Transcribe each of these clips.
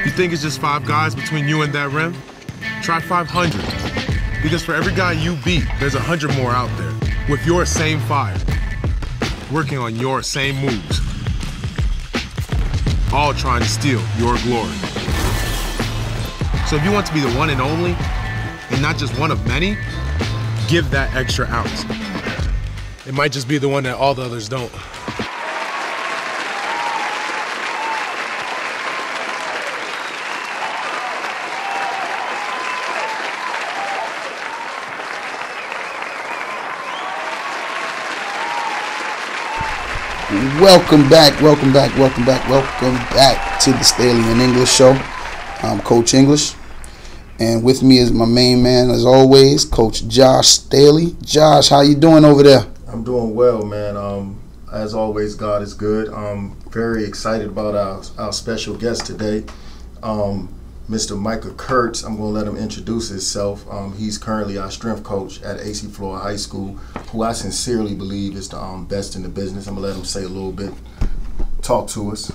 You think it's just 5 guys between you and that rim? Try 500. Because for every guy you beat, there's 100 more out there with your same fire, working on your same moves, all trying to steal your glory. So if you want to be the one and only, and not just one of many, give that extra ounce. It might just be the one that all the others don't. Welcome back to the Staley and English show. I'm Coach English, and with me is my main man, as always, Coach Josh Staley. Josh, how you doing over there? I'm doing well, man. As always, God is good. I'm very excited about our special guest today, Mr. Micah Kurtz. I'm going to let him introduce himself. He's currently our strength coach at AC Florida High School, who I sincerely believe is the best in the business. I'm going to let him say a little bit, talk to us.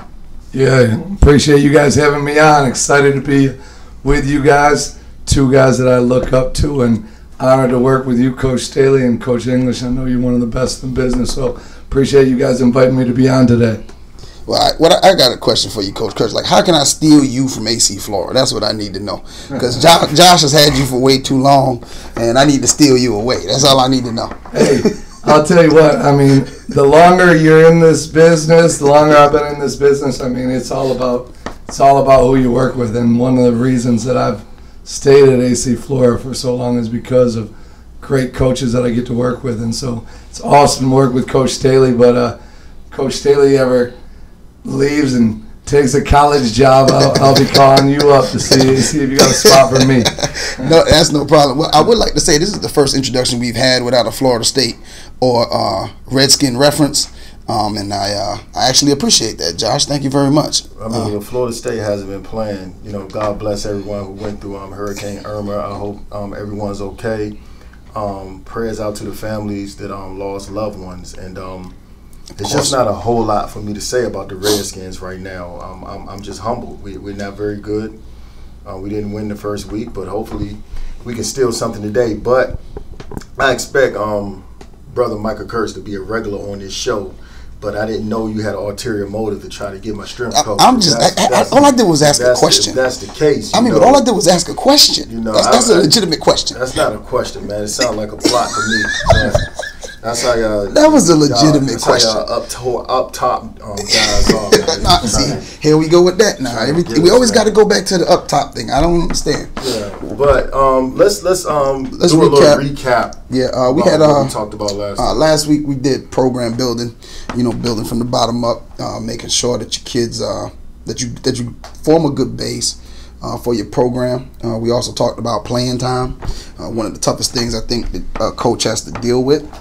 Yeah, appreciate you guys having me on. Excited to be with you guys, 2 guys that I look up to, and honored to work with you, Coach Staley and Coach English. I know you're one of the best in business, so appreciate you guys inviting me to be on today. Well, I got a question for you, Coach Kurtz. Like, how can I steal you from AC Florida? That's what I need to know. Because Josh has had you for way too long, and I need to steal you away. That's all I need to know. Hey, I'll tell you what. I mean, the longer you're in this business, the longer I've been in this business. I mean, it's all about who you work with. And one of the reasons that I've stayed at AC Florida for so long is because of great coaches that I get to work with. And so it's awesome to work with Coach Staley. But Coach Staley ever leaves and takes a college job, I'll be calling you up to see if you got a spot for me. No, that's no problem. Well, I would like to say this is the first introduction we've had without a Florida State or Redskin reference, and I actually appreciate that, Josh. Thank you very much. I mean, Florida State hasn't been playing. You know, God bless everyone who went through Hurricane Irma. I hope everyone's okay. Prayers out to the families that lost loved ones, and it's just not a whole lot for me to say about the Redskins right now. I'm just humbled. We're not very good. We didn't win the first week, but hopefully we can steal something today. But I expect Brother Micah Kurtz to be a regular on this show. But I didn't know you had an ulterior motive to try to get my strength coach. All I did was ask a question. If that's the case. But all I did was ask a question. You know, that's a legitimate question. That's not a question, man. It sounds like a plot to me. That's how y'all. That was a legitimate question. That's how y'all up top guys are. See, here we go with that now. We always got to go back to the up top thing. I don't understand. Yeah, but let's do a little recap. Yeah, we had what we talked about last week. Last week we did program building. You know, building from the bottom up, making sure that your kids that you form a good base for your program. We also talked about playing time. One of the toughest things I think that a coach has to deal with.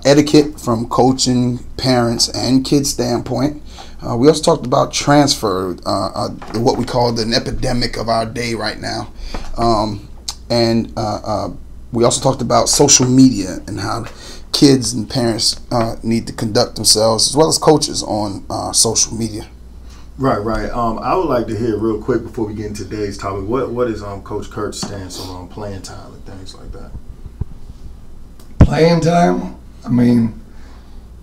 Etiquette from coaching, parents, and kids' standpoint. We also talked about transfer, what we call an epidemic of our day right now. And we also talked about social media and how kids and parents need to conduct themselves, as well as coaches, on social media. Right. I would like to hear real quick before we get into today's topic. What is Coach Kurtz's stance on playing time and things like that? Playing time? I mean,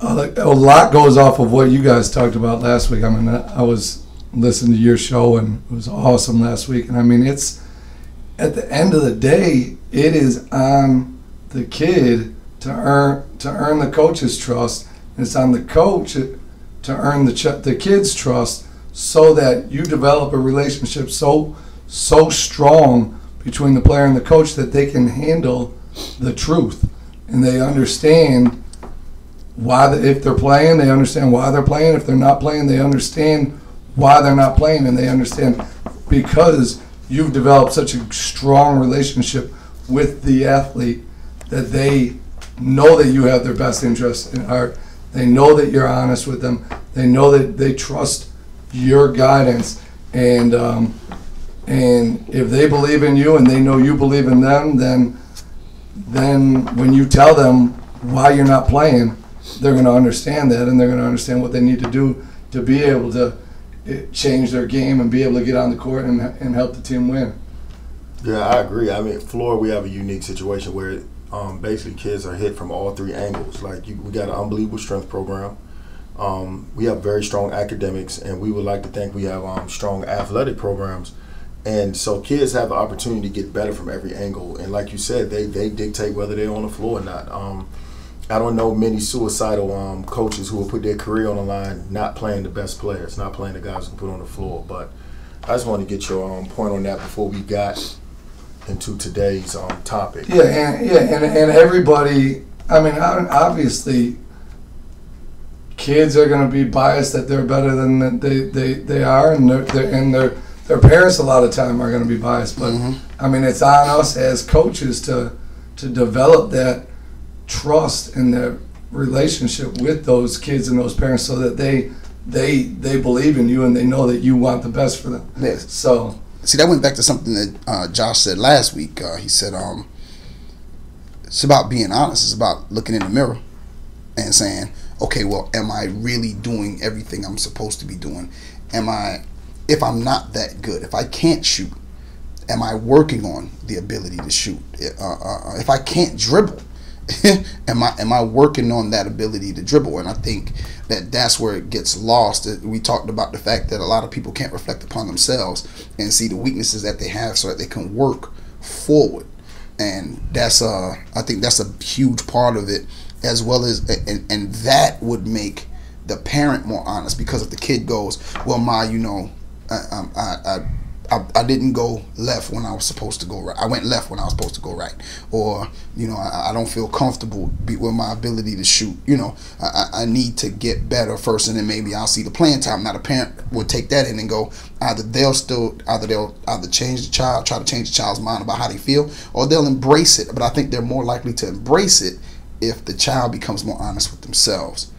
a lot goes off of what you guys talked about last week. I mean, I was listening to your show, and it was awesome last week. And I mean, it's at the end of the day, it is on the kid to earn the coach's trust. And it's on the coach to earn the kid's trust, so that you develop a relationship so strong between the player and the coach that they can handle the truth. And they understand why, if they're playing, they understand why they're playing. If they're not playing, they understand why they're not playing. And they understand because you've developed such a strong relationship with the athlete that they know that you have their best interests in heart. They know that you're honest with them. They know that they trust your guidance. And if they believe in you and they know you believe in them, then when you tell them why you're not playing, they're going to understand that, and they're going to understand what they need to do to be able to it change their game and be able to get on the court and help the team win. Yeah, I agree. I mean, Florida, we have a unique situation where basically kids are hit from all three angles. Like, we got an unbelievable strength program. We have very strong academics, and we would like to think we have strong athletic programs. And so kids have the opportunity to get better from every angle. And like you said, they dictate whether they're on the floor or not. I don't know many suicidal coaches who will put their career on the line not playing the best players, not playing the guys who can put on the floor. But I just want to get your point on that before we got into today's topic. Yeah, and everybody, I mean, obviously, kids are going to be biased that they're better than they are, and their parents a lot of time are going to be biased. But I mean, it's on us as coaches to develop that trust and that relationship with those kids and those parents, so that they believe in you and they know that you want the best for them. Yes. So. See, that went back to something that Josh said last week. He said it's about being honest. It's about looking in the mirror and saying, okay, well, am I really doing everything I'm supposed to be doing? If I'm not that good, if I can't shoot, am I working on the ability to shoot? If I can't dribble, am I working on that ability to dribble? And I think that's where it gets lost. We talked about the fact that a lot of people can't reflect upon themselves and see the weaknesses that they have so that they can work forward. And that's I think that's a huge part of it, as well as and that would make the parent more honest, because if the kid goes, well, Ma, you know, I didn't go left when I was supposed to go right. I went left when I was supposed to go right. Or, you know, I don't feel comfortable with my ability to shoot. You know, I need to get better first, and then maybe I'll see the playing time. Now, the parent would take that in and go, either they'll change the child, try to change the child's mind about how they feel, or they'll embrace it. But I think they're more likely to embrace it if the child becomes more honest with themselves.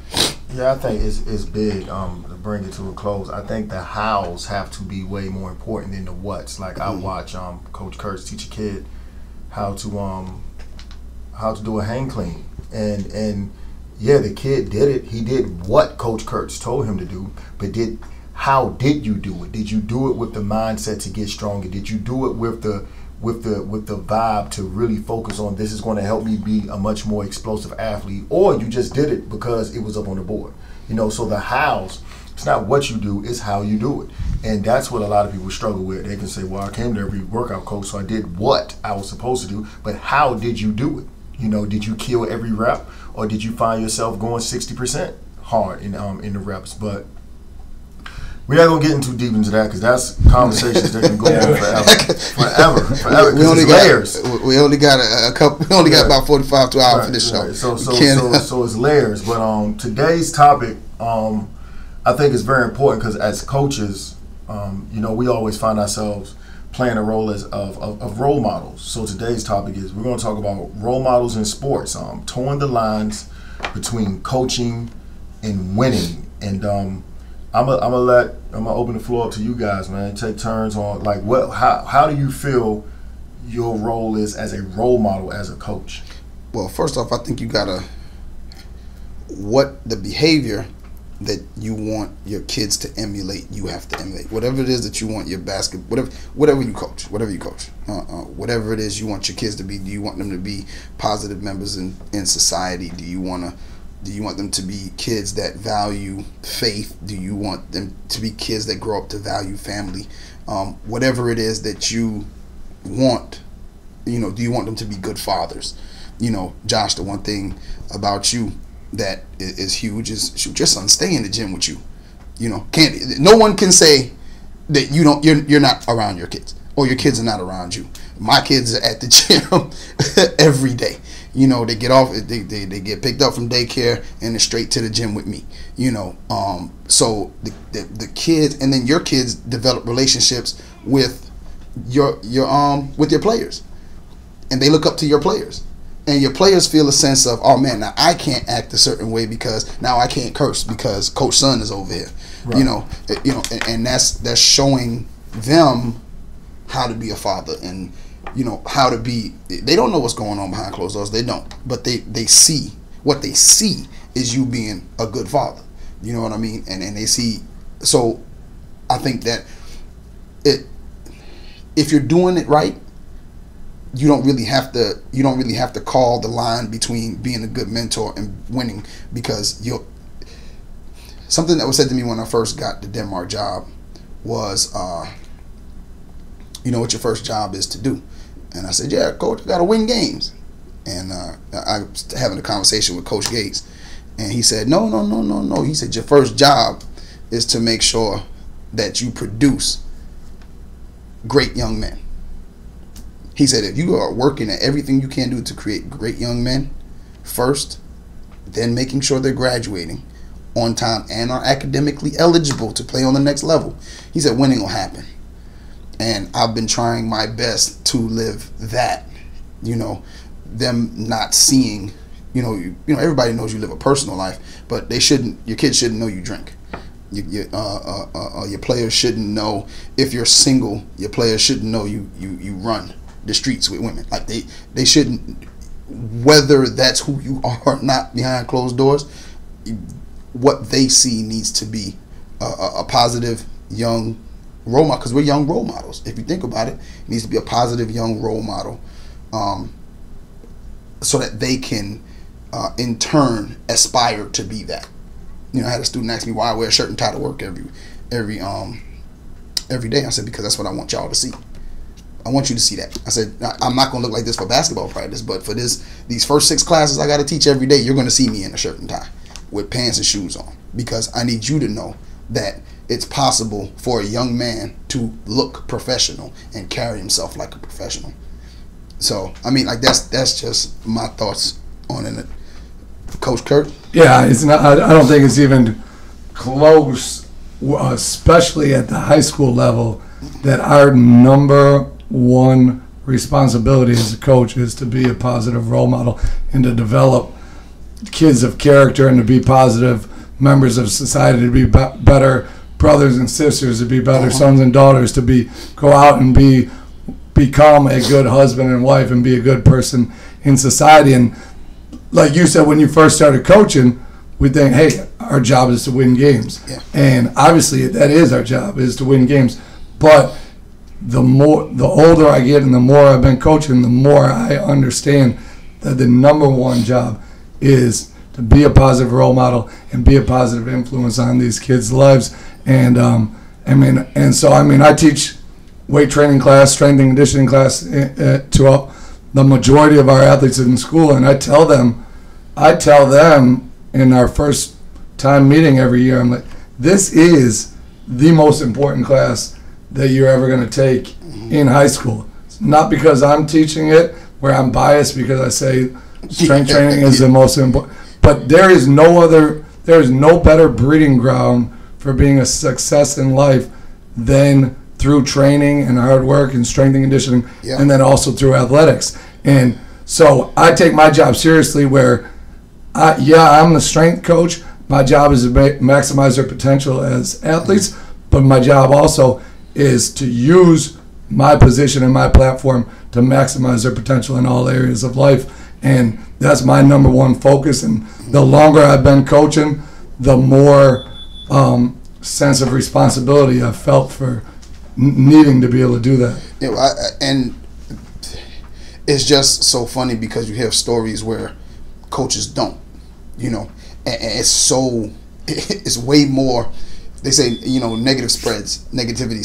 Yeah, I think it's big. To bring it to a close, I think the hows have to be way more important than the whats. Like, I watch Coach Kurtz teach a kid how to do a hang clean, and yeah, the kid did it. He did what Coach Kurtz told him to do, but how did you do it? Did you do it with the mindset to get stronger? Did you do it with the vibe to really focus on, this is going to help me be a much more explosive athlete? Or you just did it because it was up on the board? You know, so the hows, it's not what you do, it's how you do it. And that's what a lot of people struggle with. They can say, well, I came to every workout, coach, so I did what I was supposed to do, but how did you do it? You know, did you kill every rep, or did you find yourself going 60% hard in the reps? But we're not gonna get into deep into that, because that's conversations that can go on forever. We only got layers. We only got a couple. We only got about 45 to an hour for this show. Right. So it's layers. But today's topic, I think is very important, because as coaches, you know, we always find ourselves playing a role of role models. So today's topic is, we're going to talk about role models in sports, towing the lines between coaching and winning. And I'm gonna open the floor up to you guys, man. Take turns on, like, how do you feel your role is as a role model as a coach? Well, first off, I think you gotta, what the behavior that you want your kids to emulate, you have to emulate. Whatever it is that you want your whatever you coach, whatever it is you want your kids to be. Do you want them to be positive members in society? Do you want them to be kids that value faith? Do you want them to be kids that grow up to value family? Whatever it is that you want, you know, do you want them to be good fathers? You know, Josh, the one thing about you that is huge is, shoot, your son stay in the gym with you. You know, no one can say that you're not around your kids, or your kids are not around you. My kids are at the gym every day. You know, they get off, they get picked up from daycare and they're straight to the gym with me. You know, so the kids, and then your kids develop relationships with your players, and they look up to your players, and your players feel a sense of, oh man, now I can't act a certain way because now I can't curse because Coach Son is over here. Right. You know, and that's showing them how to be a father, and you know, how to be. They don't know what's going on behind closed doors. They don't, but they see, what they see is you being a good father. You know what I mean? And they see. So I think that if you're doing it right, you don't really have to call the line between being a good mentor and winning, because something that was said to me when I first got the Denmark job was, you know what your first job is to do? And I said, yeah, coach, I got to win games. And I was having a conversation with Coach Gates, and he said, no. He said, your first job is to make sure that you produce great young men. He said, if you are working at everything you can do to create great young men first, then making sure they're graduating on time and are academically eligible to play on the next level, he said, winning will happen. And I've been trying my best to live that, you know, them not seeing, you know, everybody knows you live a personal life, but your kids shouldn't know you drink. Your players shouldn't know, if you're single, your players shouldn't know you run the streets with women. Like they shouldn't, whether that's who you are or not behind closed doors, what they see needs to be a positive young role model, because we're young role models. If you think about it, it needs to be a positive young role model, so that they can in turn aspire to be that. You know, I had a student ask me why I wear a shirt and tie to work every day. I said, because that's what I want y'all to see. I want you to see that. I said, I'm not going to look like this for basketball practice, but for these first 6 classes I got to teach every day, you're going to see me in a shirt and tie with pants and shoes on, because I need you to know that it's possible for a young man to look professional and carry himself like a professional. So, I mean, like that's just my thoughts on it. Coach Kurt? Yeah, it's not. I don't think it's even close, especially at the high school level, that our number one responsibility as a coach is to be a positive role model and to develop kids of character and to be positive members of society, to be better brothers and sisters, to be better sons and daughters, to go out and become a good husband and wife and be a good person in society. And like you said, when you first started coaching, we think, hey, our job is to win games. Yeah. And obviously that is our job, is to win games. But the older I get and the more I've been coaching, the more I understand that the number one job is to be a positive role model and be a positive influence on these kids' lives. And I teach weight training class, strength and conditioning class to the majority of our athletes in school, and I tell them in our first time meeting every year, I'm like, this is the most important class that you're ever going to take in high school. It's not because I'm teaching it where I'm biased, because I say strength training is the most important, but there is no better breeding ground for being a success in life than through training and hard work and strength and conditioning, and then also through athletics. And so I take my job seriously, where I'm the strength coach. My job is to maximize their potential as athletes, but my job also is to use my position and my platform to maximize their potential in all areas of life. And that's my number one focus. And the longer I've been coaching, the more sense of responsibility I've felt for needing to be able to do that. And it's just so funny, because you hear stories where coaches don't, and it's way more. They say, negativity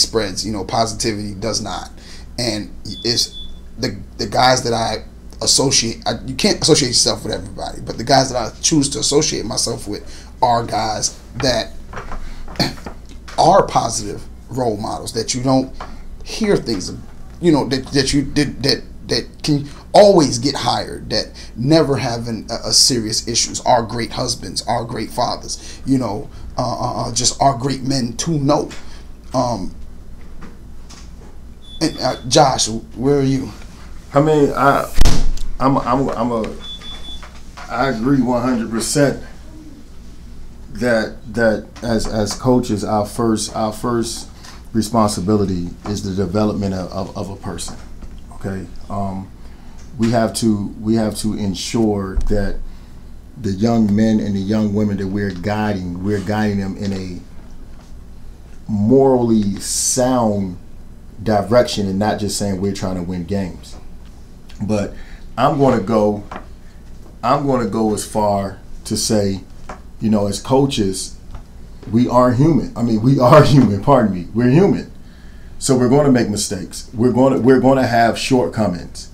spreads, positivity does not. And it's the guys that I associate, you can't associate yourself with everybody, but the guys that I choose to associate myself with are guys that are positive role models, that you don't hear things, that can always get hired, that never have a serious issues, are great husbands, are great fathers, just are great men to know. Josh, where are you? I mean, I agree 100% that as coaches, our first responsibility is the development of a person. Okay, we have to ensure that the young men and the young women that we're guiding them in morally sound direction and not just saying we're trying to win games. But I'm going to go as far to say, you know, as coaches, we are human. I mean, we are human. Pardon me. We're human. So we're going to make mistakes. We're going to have shortcomings.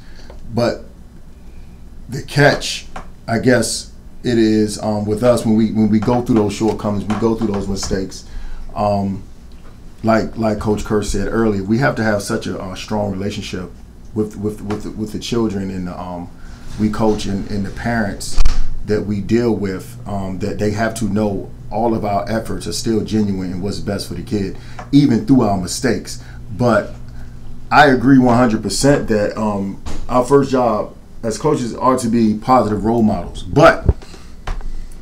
But the catch, I guess, it is with us when we go through those shortcomings, we go through those mistakes. Like Coach Kurtz said earlier, we have to have such a strong relationship with the children and we coach and the parents that we deal with, that they have to know all of our efforts are still genuine and what's best for the kid, even through our mistakes. But I agree 100% that our first job as coaches are to be positive role models. But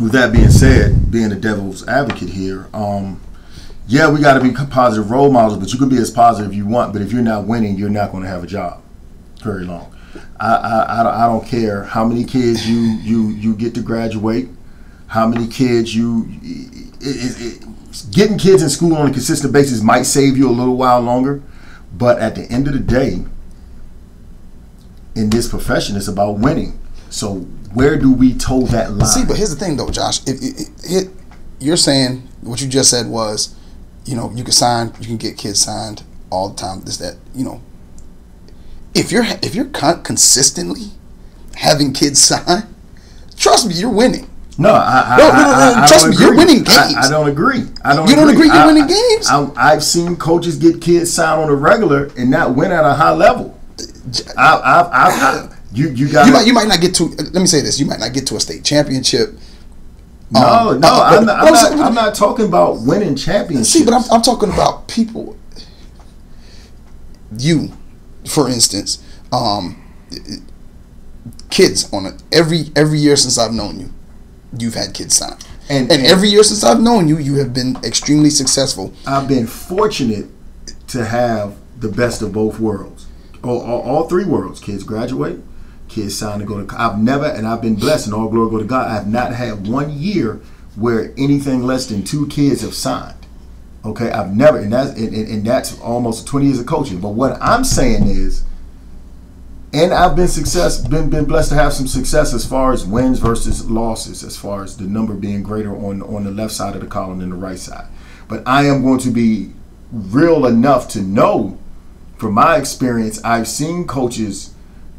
with that being said, being a devil's advocate here, yeah, we got to be positive role models, but you can be as positive you want, but if you're not winning, you're not going to have a job very long. I don't care how many kids you get to graduate, how many kids getting kids in school on a consistent basis might save you a little while longer, but at the end of the day, in this profession, it's about winning. So where do we toe that line? See, but here's the thing, though, Josh. You're saying what you just said was, you know, you can get kids signed all the time. This, that, you know, if you're consistently having kids signed, trust me, you're winning. No, trust me, you're winning games. I don't agree. You don't agree you're winning games? I've seen coaches get kids signed on a regular and not win at a high level. You might not get to. Let me say this: you might not get to a state championship. I'm not talking about winning championships. See, but I'm talking about people. You, for instance, kids on it. Every year since I've known you, you've had kids signed, and every year since I've known you, you have been extremely successful. I've been fortunate to have the best of both worlds, all three worlds. Kids graduate, kids sign to go to. I've been blessed, and all glory go to God. I have not had 1 year where anything less than 2 kids have signed. Okay, I've never, and that's almost 20 years of coaching. But what I'm saying is, and I've been blessed to have some success as far as wins versus losses, as far as the number being greater on the left side of the column than the right side. But I am going to be real enough to know, from my experience, I've seen coaches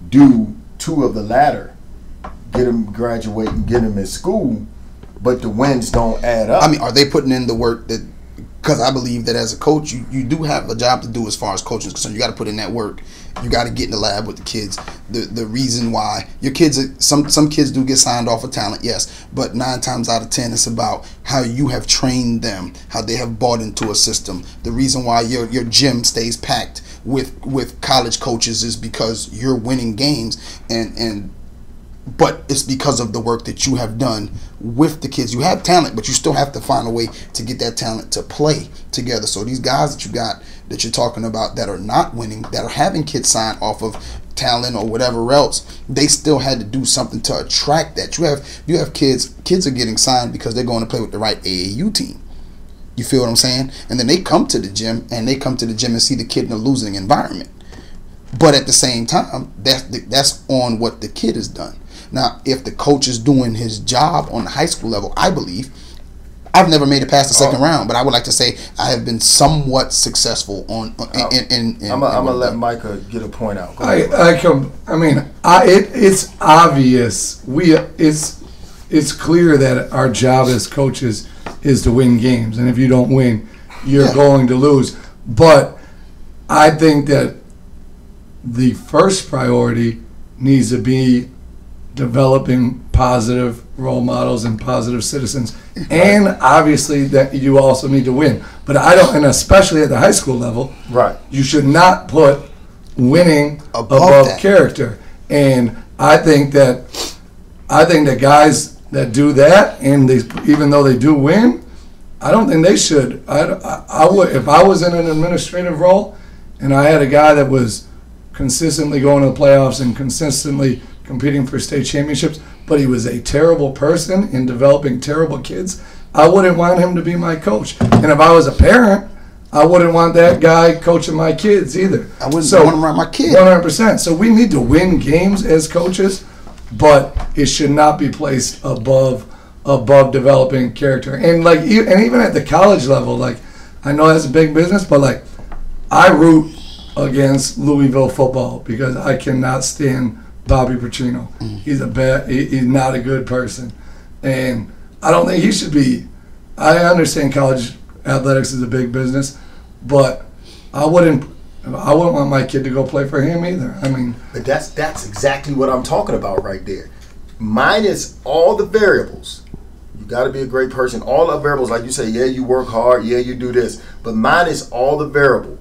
do 2 of the latter, get them graduate and get them in school, but the wins don't add up. I mean, are they putting in the work that? Because I believe that as a coach, you do have a job to do as far as coaching is concerned. You got to put in that work. You got to get in the lab with the kids. The reason why your kids, some kids do get signed off of talent, yes, but 9 times out of 10, it's about how you have trained them, how they have bought into a system. The reason why your gym stays packed with college coaches is because you're winning games, but it's because of the work that you have done with the kids. You have talent, but you still have to find a way to get that talent to play together. So these guys that you got, that you're talking about, that are not winning, that are having kids signed off of talent or whatever else, they still had to do something to attract that. You have kids are getting signed because they're going to play with the right AAU team. You feel what I'm saying? And then they come to the gym and see the kid in a losing environment. But at the same time, that's on what the kid has done. Now, if the coach is doing his job on the high school level, I believe, I've never made it past the second round, but I would like to say I have been somewhat successful I'm gonna let Micah get a point out. It's obvious. It's clear that our job as coaches is to win games, and if you don't win, you're going to lose. But I think that the first priority needs to be developing positive role models and positive citizens, and obviously that you also need to win. But I don't, and especially at the high school level, right? You should not put winning above character. And I think that guys that do that, and even though they do win, I don't think they should. I would, if I was in an administrative role, and I had a guy that was consistently going to the playoffs and consistently competing for state championships, but he was a terrible person in developing terrible kids, I wouldn't want him to be my coach. And if I was a parent, I wouldn't want that guy coaching my kids either. I wouldn't want him around my kids. 100%. So we need to win games as coaches, but it should not be placed above developing character. And like, and even at the college level, like, I know that's a big business, but like, I root against Louisville football because I cannot stand Bobby Petrino. He's he's not a good person, and I don't think he should be. I understand college athletics is a big business, but I wouldn't want my kid to go play for him either. I mean, but that's exactly what I'm talking about right there. Minus all the variables. You got to be a great person. All the variables, like you say, yeah, you work hard, yeah, you do this, but minus all the variables.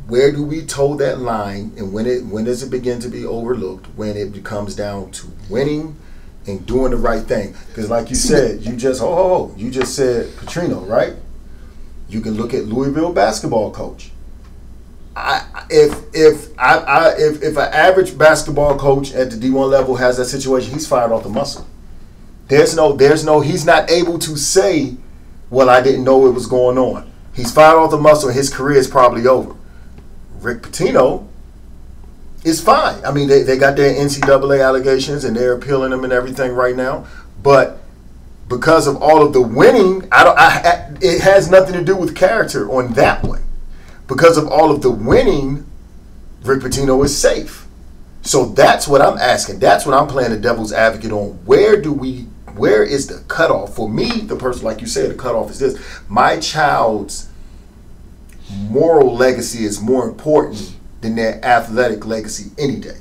Where do we toe that line, and when does it begin to be overlooked? When it comes down to winning and doing the right thing. Because like you said, you just said Petrino, right? You can look at Louisville basketball coach. If an average basketball coach at the D1 level has that situation, he's fired off the muscle. He's not able to say, well, I didn't know it was going on. He's fired off the muscle, and his career is probably over. Rick Pitino is fine. I mean, they got their NCAA allegations, and they're appealing them and everything right now. But because of all of the winning, it has nothing to do with character on that one. Because of all of the winning, Rick Pitino is safe. So that's what I'm asking. That's what I'm playing the devil's advocate on. Where is the cutoff? For me, the person, like you said, the cutoff is this. My child's moral legacy is more important than their athletic legacy any day,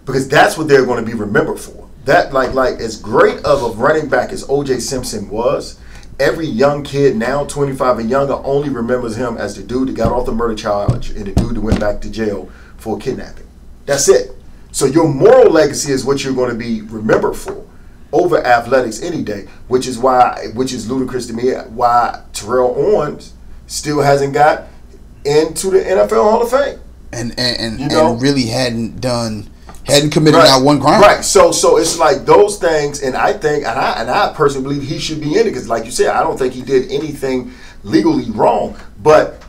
because that's what they're going to be remembered for. That like as great of a running back as O.J. Simpson was, every young kid now 25 and younger only remembers him as the dude that got off the murder charge and the dude that went back to jail for kidnapping. That's it. So your moral legacy is what you're going to be remembered for over athletics any day, which is ludicrous to me why Terrell Owens still hasn't got into the NFL Hall of Fame, and really hadn't committed not one crime. Right. So it's like those things, and I think, and I personally believe he should be in it, because, like you said, I don't think he did anything legally wrong. But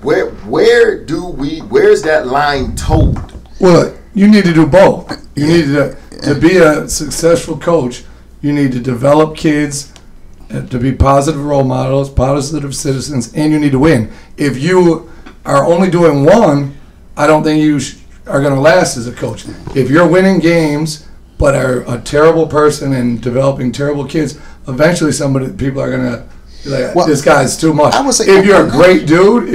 where's that line told? Well, you need to do both. You need to be a successful coach. You need to develop kids to be positive role models, positive citizens, and you need to win. If you are only doing one, I don't think you are going to last as a coach. If you're winning games but are a terrible person and developing terrible kids, eventually people are going to be like, this guy's too much. If you're a great dude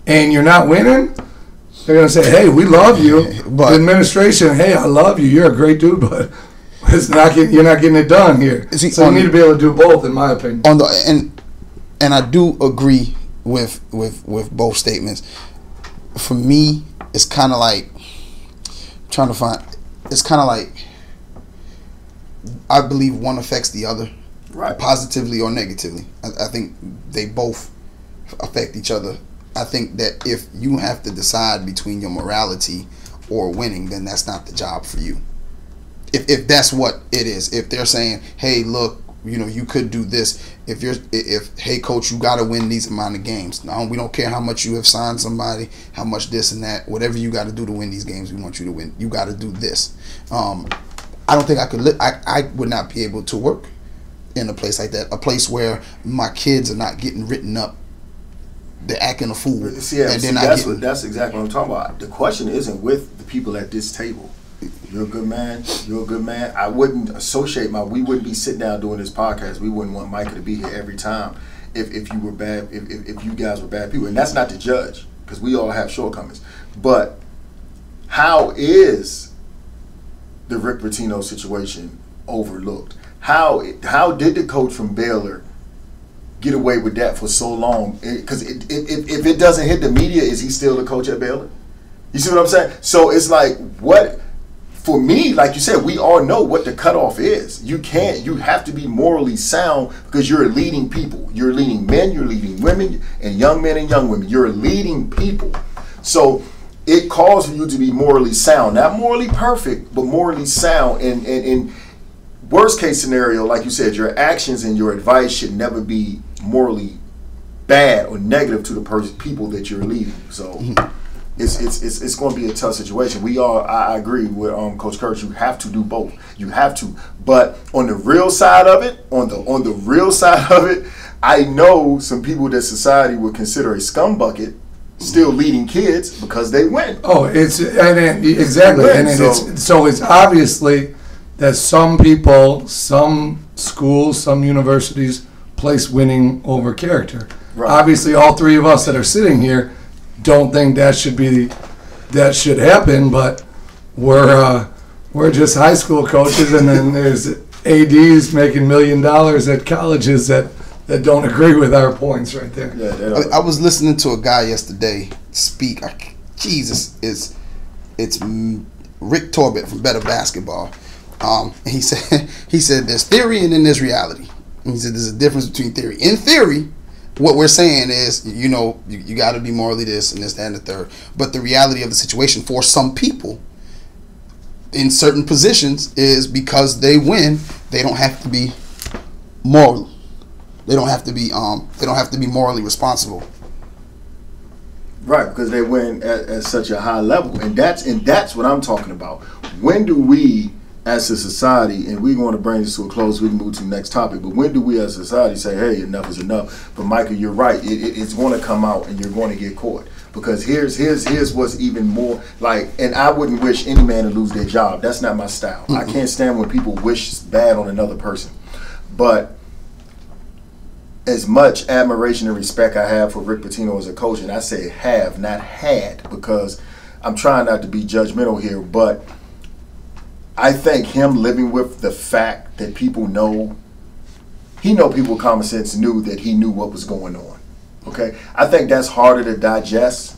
and you're not winning, they're going to say, hey, we love you. The administration, hey, I love you. You're a great dude, but you're not getting it done here. So you need to be able to do both, in my opinion. And I do agree with both statements. For me, it's kind of like I believe one affects the other, right? Positively or negatively. I think they both affect each other. I think that if you have to decide between your morality or winning, then that's not the job for you. If that's what it is, if they're saying, hey, look, you could do this. If hey, coach, you got to win these amount of games. No, we don't care how much you have signed somebody, how much this and that, whatever you got to do to win these games, we want you to win. You got to do this. I don't think I could. I would not be able to work in a place like that. A place where my kids are not getting written up. They're acting a fool. That's exactly what I'm talking about. The question isn't with the people at this table. You're a good man. You're a good man. I wouldn't associate we wouldn't be sitting down doing this podcast. We wouldn't want Micah to be here every time if you were bad, if you guys were bad people. And that's not to judge, because we all have shortcomings. But how is the Rick Pitino situation overlooked? How did the coach from Baylor get away with that for so long? Because if it doesn't hit the media, is he still the coach at Baylor? You see what I'm saying? So it's like, what? For me, like you said, we all know what the cutoff is. You have to be morally sound, because you're leading people. You're leading men, you're leading women, and young men and young women. You're leading people. So it calls for you to be morally sound. Not morally perfect, but morally sound. And in worst case scenario, like you said, your actions and your advice should never be morally bad or negative to the people that you're leading. So it's going to be a tough situation. I agree with Coach Kurtz. You have to do both. You have to. But on the real side of it, on the real side of it, I know some people that society would consider a scumbucket still leading kids because they win. Oh, exactly. Win, And it's obviously that some people, some schools, some universities place winning over character. Right. Obviously, all three of us that are sitting here don't think that should happen, but we're just high school coaches, and then there's ADs making $1 million at colleges that don't agree with our points right there. Yeah, I was listening to a guy yesterday speak. Jesus, it's Rick Torbett from Better Basketball. And he said there's theory and then there's reality. And he said there's a difference between theory. In theory, what we're saying is, you got to be morally this and this, that, and the third. But the reality of the situation for some people in certain positions is because they win, they don't have to be moral. They don't have to be morally responsible. Right, because they win at such a high level, and that's what I'm talking about. When do we, as a society, and we're going to bring this to a close, we can move to the next topic, but when do we as a society say, hey, enough is enough? But Micah, you're right. It's going to come out, and you're going to get caught. Because here's what's even more like, and I wouldn't wish any man to lose their job. That's not my style. I can't stand when people wish bad on another person. But as much admiration and respect I have for Rick Pitino as a coach, and I say have, not had, because I'm trying not to be judgmental here, but I think him living with the fact that people know, people with common sense knew that he knew what was going on. Okay? I think that's harder to digest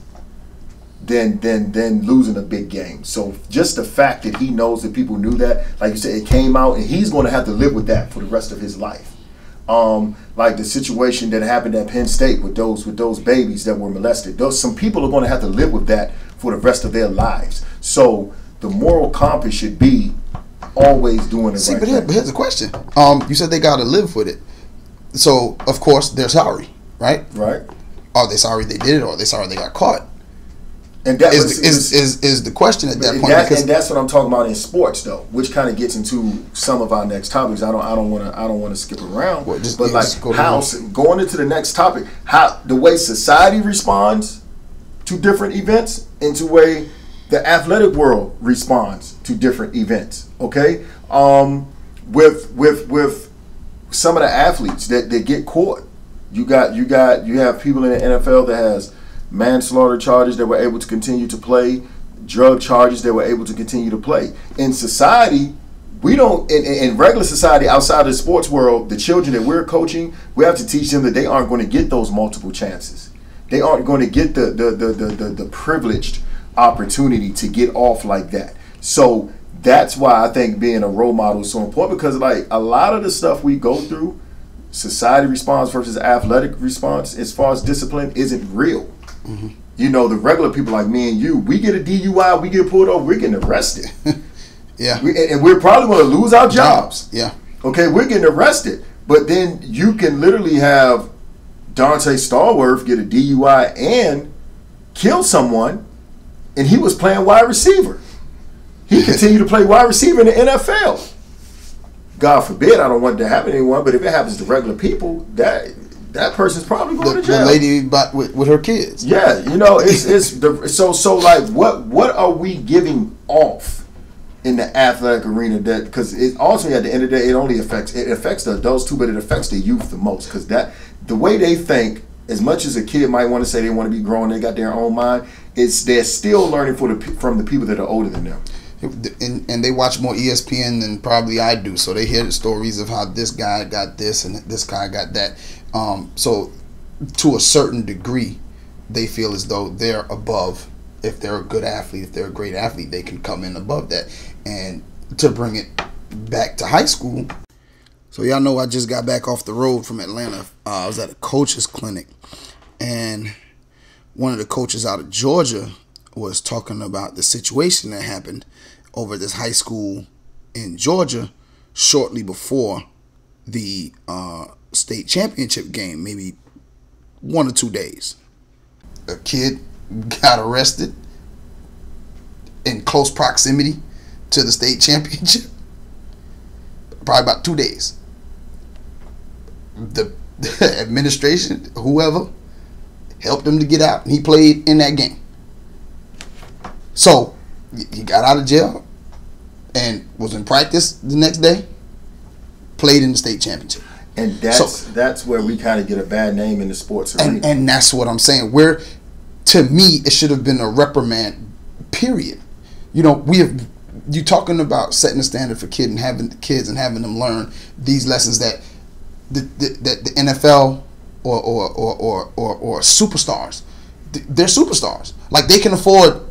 than losing a big game. So just the fact that he knows that people knew that, like you said, it came out, and he's going to have to live with that for the rest of his life. Like the situation that happened at Penn State with those babies that were molested. Some people are going to have to live with that for the rest of their lives. So the moral compass should be always doing the right thing. But here's the question. You said they got to live with it. So of course they're sorry, right? Right. Are they sorry they did it, or are they sorry they got caught? And that is the question at that point. And that's what I'm talking about in sports, though, which kind of gets into some of our next topics. I don't want to skip around. Well, going into the next topic, how the way society responds to different events, and the way the athletic world responds to different events. Okay, with some of the athletes that get caught, you have people in the NFL that has manslaughter charges that were able to continue to play, drug charges that were able to continue to play. In society, we don't, in regular society outside the sports world, the children that we're coaching, we have to teach them that they aren't going to get those multiple chances. They aren't going to get the privileged opportunity to get off like that. So that's why I think being a role model is so important, because like a lot of the stuff we go through, society response versus athletic response, as far as discipline, isn't real. Mm-hmm. The regular people like me and you, we get a DUI, we get pulled over, we're getting arrested. Yeah. And we're probably going to lose our jobs. Yeah. Okay, we're getting arrested. But then you can literally have Dante Stallworth get a DUI and kill someone, and he was playing wide receiver. He continued to play wide receiver in the NFL. God forbid, I don't want it to happen to anyone, but if it happens to regular people, that person's probably going to jail. The lady with her kids. Yeah, so like what are we giving off in the athletic arena? That because it ultimately at the end of the day it affects the adults too, but it affects the youth the most, because the way they think, as much as a kid might want to say they want to be grown, they got their own mind, they're still learning from the people that are older than them. And they watch more ESPN than probably I do, so they hear the stories of how this guy got this and this guy got that. So to a certain degree, they feel as though they're above. If they're a good athlete, if they're a great athlete, they can come in above that. And to bring it back to high school, so y'all know I just got back off the road from Atlanta. I was at a coach's clinic, and one of the coaches out of Georgia was talking about the situation that happened over this high school in Georgia shortly before the state championship game, maybe 1 or 2 days. A kid got arrested in close proximity to the state championship. Probably about 2 days. The administration, whoever, helped him to get out, and he played in that game. So he got out of jail and was in practice the next day, played in the state championship. And that's where we kind of get a bad name in the sports arena. And that's what I'm saying. Where, to me, it should have been a reprimand, period. You talking about setting a standard for kids and having them learn these lessons that the NFL or superstars, they're superstars. Like, they can afford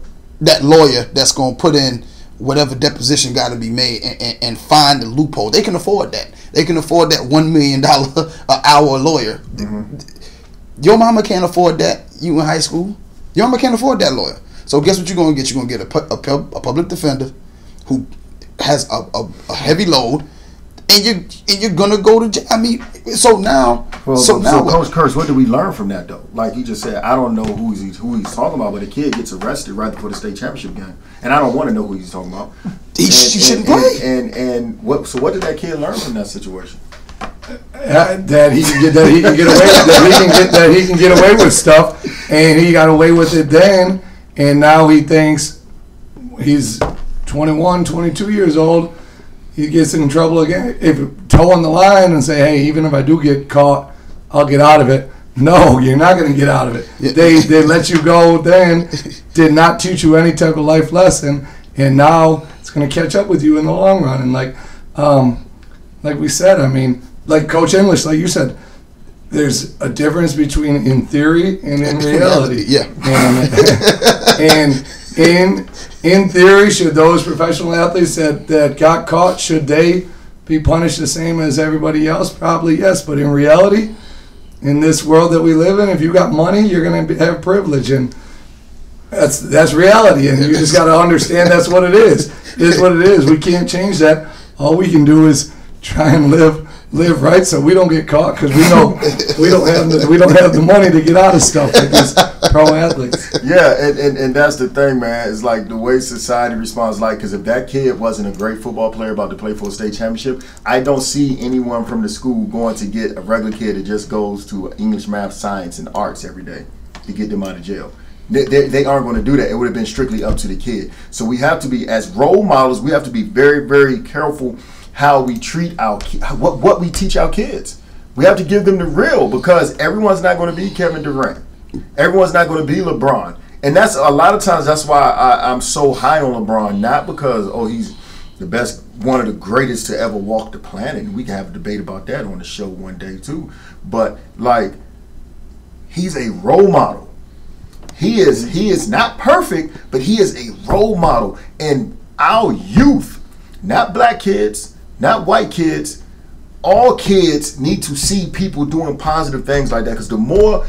that lawyer that's going to put in whatever deposition got to be made and find the loophole. They can afford that. They can afford that $1 million an hour lawyer. Mm-hmm. Your mama can't afford that. You in high school, your mama can't afford that lawyer. So guess what you're going to get? You're going to get a public defender who has a heavy load, and you're gonna go to jail. I mean, so now Coach Kurtz, what do we learn from that though? Like you just said, I don't know who he's talking about, but a kid gets arrested right before the state championship game, and I don't want to know who he's talking about. He shouldn't play. And what? So what did that kid learn from that situation? That he can get away with stuff, and he got away with it then, and now he thinks he's 21, 22 years old. He gets in trouble again. If toe on the line and say, hey, even if I do get caught, I'll get out of it. No, you're not going to get out of it. Yeah. They let you go then, did not teach you any type of life lesson, and now it's going to catch up with you in the long run. And like we said, I mean, like Coach English, like you said, there's a difference between in theory and in reality. Yeah. And in theory, should those professional athletes that got caught, should they be punished the same as everybody else? Probably yes. But in reality, in this world that we live in, if you got money, you're going to have privilege, and that's reality. And you just got to understand that's what it is. It is what it is. We can't change that. All we can do is try and live right, so we don't get caught, because we know we don't have the money to get out of stuff like this. Pro athletes. Yeah, and that's the thing, man. It's like the way society responds. Like, because if that kid wasn't a great football player about to play for a state championship, I don't see anyone from the school going to get a regular kid that just goes to English, math, science, and arts every day to get them out of jail. They aren't going to do that. It would have been strictly up to the kid. So we have to be, as role models, we have to be very, very careful how we treat what we teach our kids. We have to give them the real, because everyone's not going to be Kevin Durant. Everyone's not going to be LeBron. And that's a lot of times, that's why I'm so high on LeBron, not because, he's the best, one of the greatest to ever walk the planet. And we can have a debate about that on the show one day too. But like, he's a role model. He is not perfect, but he is a role model. And our youth, not black kids, not white kids, all kids need to see people doing positive things like that, because the more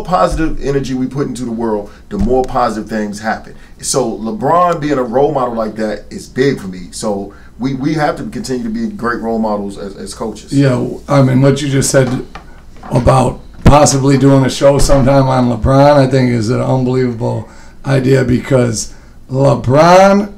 positive energy we put into the world, the more positive things happen. So LeBron being a role model like that is big for me. So we have to continue to be great role models as coaches. Yeah, I mean, what you just said about possibly doing a show sometime on LeBron, I think is an unbelievable idea, because LeBron,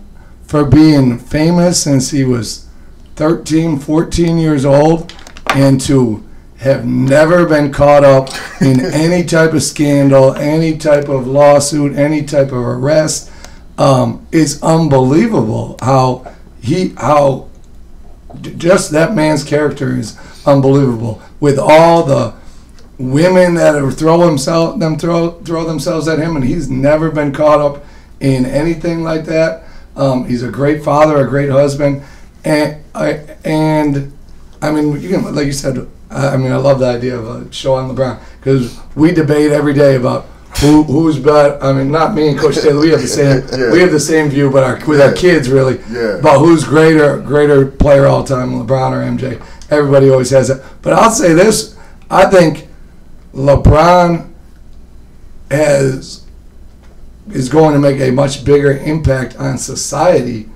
for being famous since he was 13, 14 years old, and to have never been caught up in any type of scandal, any type of lawsuit, any type of arrest, is unbelievable. How just that man's character is unbelievable. With all the women that throw themselves at him, and he's never been caught up in anything like that. He's a great father, a great husband. And I mean, you can, like you said, I mean, I love the idea of a show on LeBron, because we debate every day about who's better. I mean, not me and Coach Staley. We have the same we have the same view, but our kids really about who's greater player all time, LeBron or MJ. Everybody always has it. But I'll say this: I think LeBron is going to make a much bigger impact on society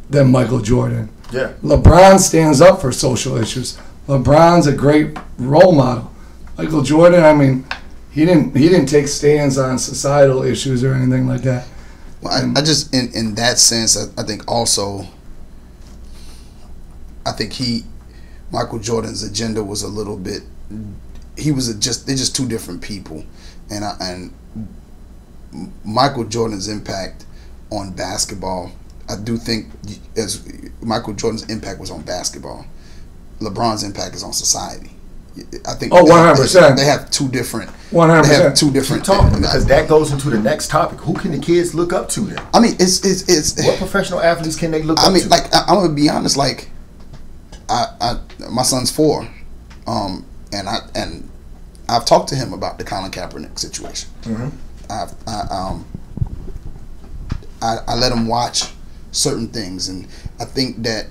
than Michael Jordan. Yeah. LeBron stands up for social issues. LeBron's a great role model. Michael Jordan, I mean, he didn't take stands on societal issues or anything like that. Well, I just in that sense, I think also, Michael Jordan's agenda was a little bit. They're just two different people, and Michael Jordan's impact on basketball, I do think, as Michael Jordan's impact was on basketball, LeBron's impact is on society. I think 100%. They have two different. 100%. They have two different. Keep talking, because that goes into the next topic. Who can the kids look up to then? I mean, it's what professional athletes can they look up to? I mean, like, I'm gonna be honest. Like, my son's 4, and I've talked to him about the Colin Kaepernick situation. Mm-hmm. I let him watch certain things, and I think that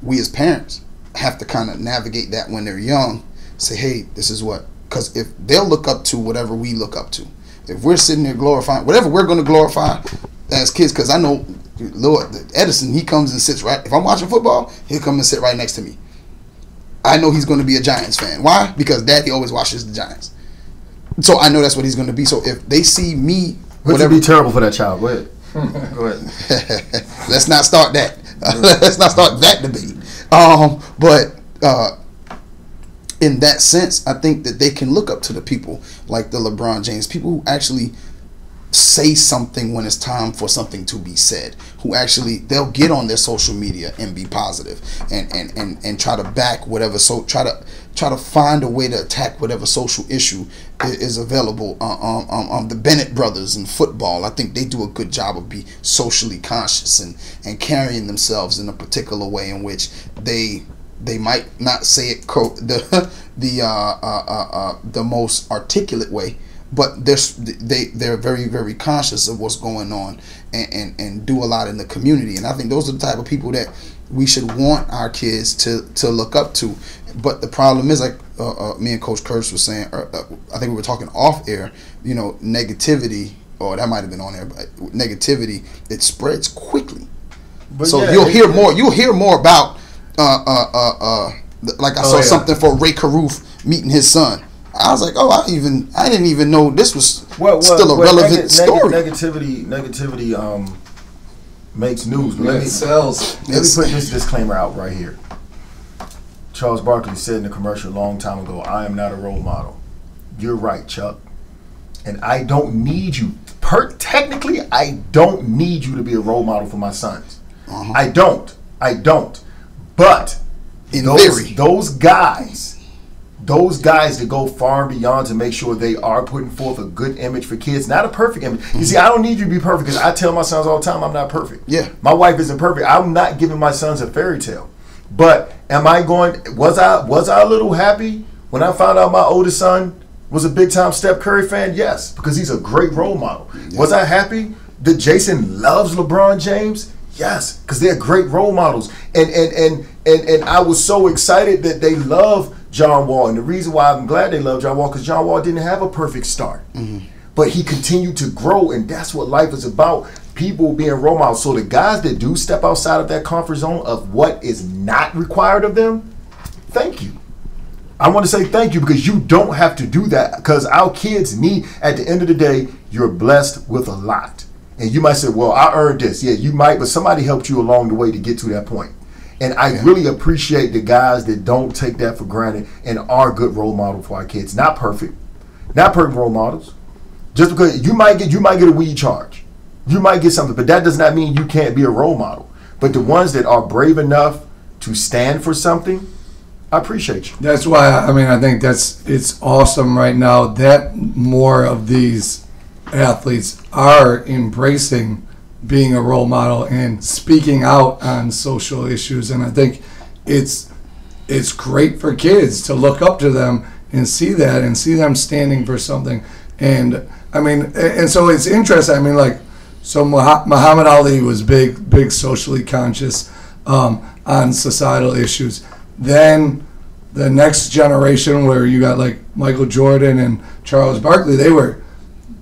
we as parents have to kind of navigate that when they're young. Say, hey, this is what, because if they'll look up to whatever we look up to, if we're sitting there glorifying whatever we're going to glorify as kids, because I know Lord Edison, he comes and sits right. If I'm watching football, he'll come and sit right next to me. I know he's going to be a Giants fan. Why? Because Daddy always watches the Giants, so I know that's what he's going to be. So if they see me, whatever, be terrible for that child. Go ahead. Go ahead. Let's not start that. Let's not start that debate. But in that sense, I think that they can look up to the people like the LeBron James, people who actually say something when it's time for something to be said, who actually, they'll get on their social media and be positive and try to back whatever, so try to find a way to attack whatever social issue is available. The Bennett brothers in football, I think they do a good job of being socially conscious and carrying themselves in a particular way in which they might not say it the most articulate way, but they're very, very conscious of what's going on and do a lot in the community. And I think those are the type of people that we should want our kids to look up to. But the problem is, like me and Coach Kurtz was saying, I think we were talking off air, negativity, or that might have been on air, but negativity, it spreads quickly. But so yeah, you'll hear more about like I saw something for Ray Caruth meeting his son. I was like, I didn't even know this was still a relevant story. Negativity makes news. But it sells. Let me put this disclaimer out right here. Charles Barkley said in a commercial a long time ago, "I am not a role model." You're right, Chuck. And I don't need you. Technically, I don't need you to be a role model for my sons. Uh-huh. I don't. But those guys that go far and beyond to make sure they are putting forth a good image for kids, not a perfect image. You see, I don't need you to be perfect, because I tell my sons all the time I'm not perfect. Yeah. My wife isn't perfect. I'm not giving my sons a fairy tale. But was I a little happy when I found out my oldest son was a big time Steph Curry fan? Yes, because he's a great role model. Yeah. Was I happy that Jason loves LeBron James? Yes, because they're great role models. And I was so excited that they love John Wall. And the reason why I'm glad they love John Wall, because John Wall didn't have a perfect start. Mm-hmm. But he continued to grow, and that's what life is about. People being role models. So the guys that do step outside of that comfort zone of what is not required of them, thank you. I want to say thank you, because you don't have to do that, because our kids need, at the end of the day, you're blessed with a lot. And you might say, well, I earned this. Yeah, you might, but somebody helped you along the way to get to that point. And I really appreciate the guys that don't take that for granted and are good role model for our kids. Not perfect role models. Just because you might get a weed charge. You might get something, but that does not mean you can't be a role model. But the ones that are brave enough to stand for something, I appreciate you. That's why, I think it's awesome right now that more of these athletes are embracing being a role model and speaking out on social issues. And I think it's great for kids to look up to them and see that and see them standing for something. And so it's interesting. So Muhammad Ali was big socially conscious on societal issues. Then the next generation, where you got like Michael Jordan and Charles Barkley, they were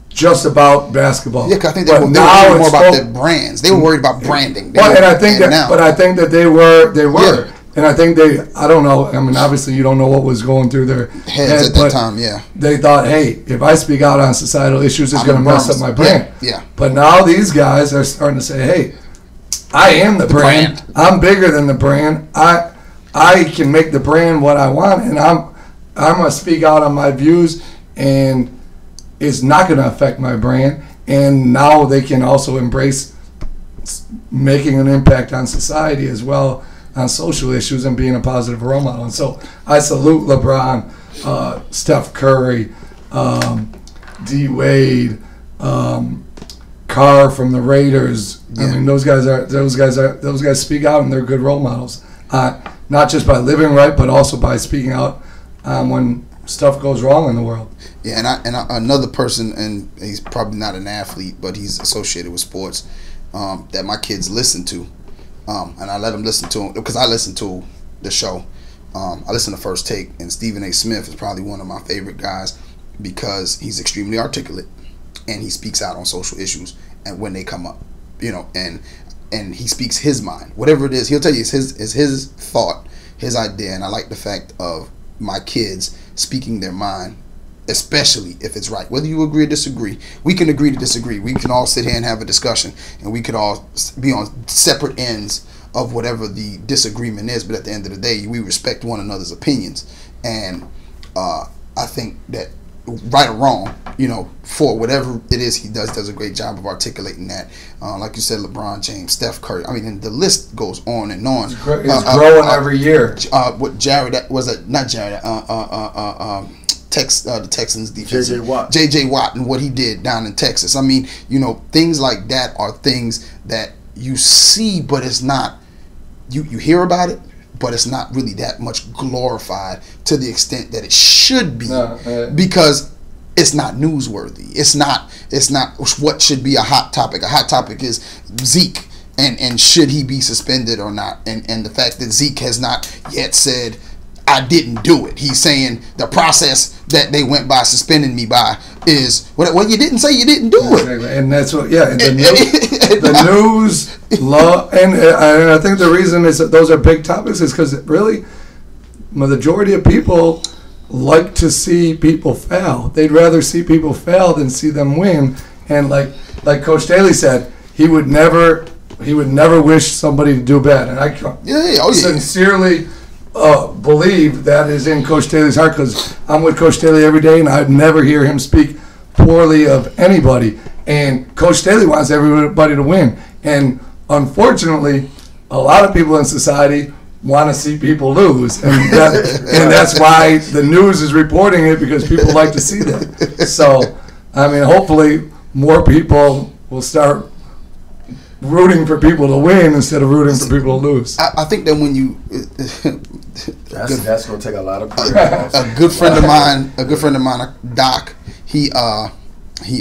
just about basketball. Yeah, 'cause I think they were worried more about their brands. They were worried about branding. I think that they were. And I think I don't know, I mean, obviously you don't know what was going through their heads at that time, yeah. They thought, hey, if I speak out on societal issues, it's going to mess up my brand. Yeah. But now these guys are starting to say, hey, I am the brand. I'm bigger than the brand. I can make the brand what I want, and I'm going to speak out on my views, and it's not going to affect my brand. And now they can also embrace making an impact on society as well, on social issues, and being a positive role model. And so I salute LeBron, Steph Curry, D Wade, Carr from the Raiders. Yeah. I mean, those guys speak out, and they're good role models. Not just by living right, but also by speaking out when stuff goes wrong in the world. Yeah, and another person, and he's probably not an athlete, but he's associated with sports, that my kids listen to. And I let them listen to him because I listen to the show. I listen to First Take, and Stephen A. Smith is probably one of my favorite guys because he's extremely articulate and he speaks out on social issues and when they come up, and he speaks his mind, whatever it is. He'll tell you it's his thought, his idea, and I like the fact of my kids speaking their mind, especially if it's right. Whether you agree or disagree, we can agree to disagree. We can all sit here and have a discussion, and we could all be on separate ends of whatever the disagreement is, but at the end of the day, we respect one another's opinions. And I think that right or wrong, for whatever it is he does a great job of articulating that. Like you said, LeBron James, Steph Curry. I mean, and the list goes on and on. It's growing every year. What Jared, was it not Jared? The Texans defense. J.J. Watt and what he did down in Texas. I mean, things like that are things that you see, but it's not. You hear about it, but it's not really that much glorified to the extent that it should be, because it's not newsworthy. It's not what should be a hot topic. A hot topic is Zeke and should he be suspended or not, and the fact that Zeke has not yet said I didn't do it. He's saying the process that they went by suspending me by is well, you didn't say you didn't do it. Exactly. And that's what, the news law, and I think the reason is that those are big topics is because really the majority of people like to see people fail. They'd rather see people fail than see them win. And like Coach Staley said, he would never wish somebody to do bad. And I sincerely believe that is in Coach Staley's heart, because I'm with Coach Staley every day, and I'd never hear him speak poorly of anybody. And Coach Staley wants everybody to win. And unfortunately, a lot of people in society want to see people lose, and that's why the news is reporting it, because people like to see that. So, I mean, hopefully more people will start rooting for people to win instead of rooting for people to lose. I think that when you that's going to take a lot of a good friend of mine, Doc, he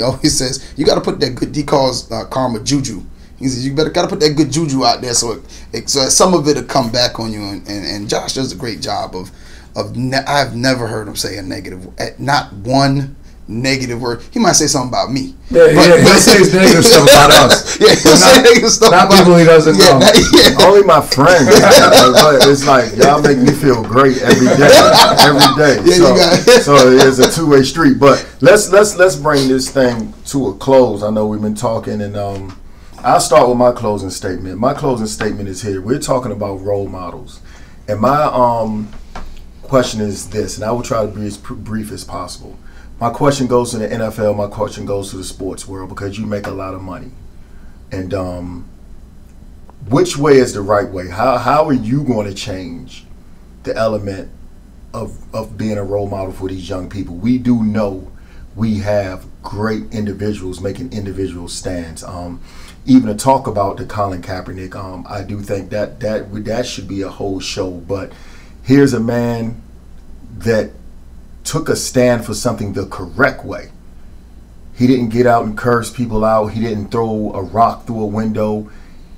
always says you got to put that good. He calls karma juju. He says you got to put that good juju out there, so some of it will come back on you. And Josh does a great job of I've never heard him say a negative, not one negative word. He might say something about me. He'll say negative stuff about us. Yeah, he'll say negative stuff about people he doesn't know. Only my friends. It's like y'all make me feel great every day. Yeah, so it's a two-way street. But let's bring this thing to a close. I know we've been talking, and I'll start with my closing statement. My closing statement is here. We're talking about role models, and my question is this, and I will try to be as brief as possible. My question goes to the NFL. My question goes to the sports world, because you make a lot of money. And which way is the right way? How are you going to change the element of being a role model for these young people? We do know we have great individuals making individual stands. Even to talk about the Colin Kaepernick, I do think that should be a whole show. But here's a man that took a stand for something the correct way. He didn't get out and curse people out. He didn't throw a rock through a window.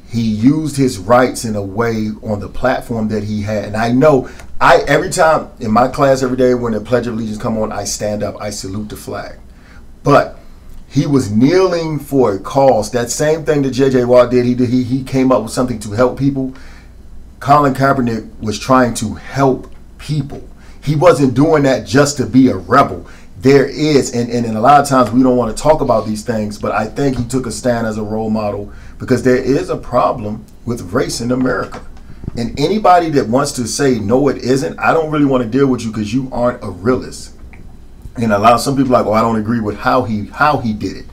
He used his rights in a way on the platform that he had. And I know, every time in my class every day when the Pledge of Allegiance come on, I stand up, I salute the flag. But he was kneeling for a cause. That same thing that J.J. Watt did, he came up with something to help people. Colin Kaepernick was trying to help people. He wasn't doing that just to be a rebel. There is, and a lot of times we don't want to talk about these things, but I think he took a stand as a role model because there is a problem with race in America. And anybody that wants to say, no, it isn't, I don't really want to deal with you because you aren't a realist. And a lot of some people are like, oh, I don't agree with how he did it.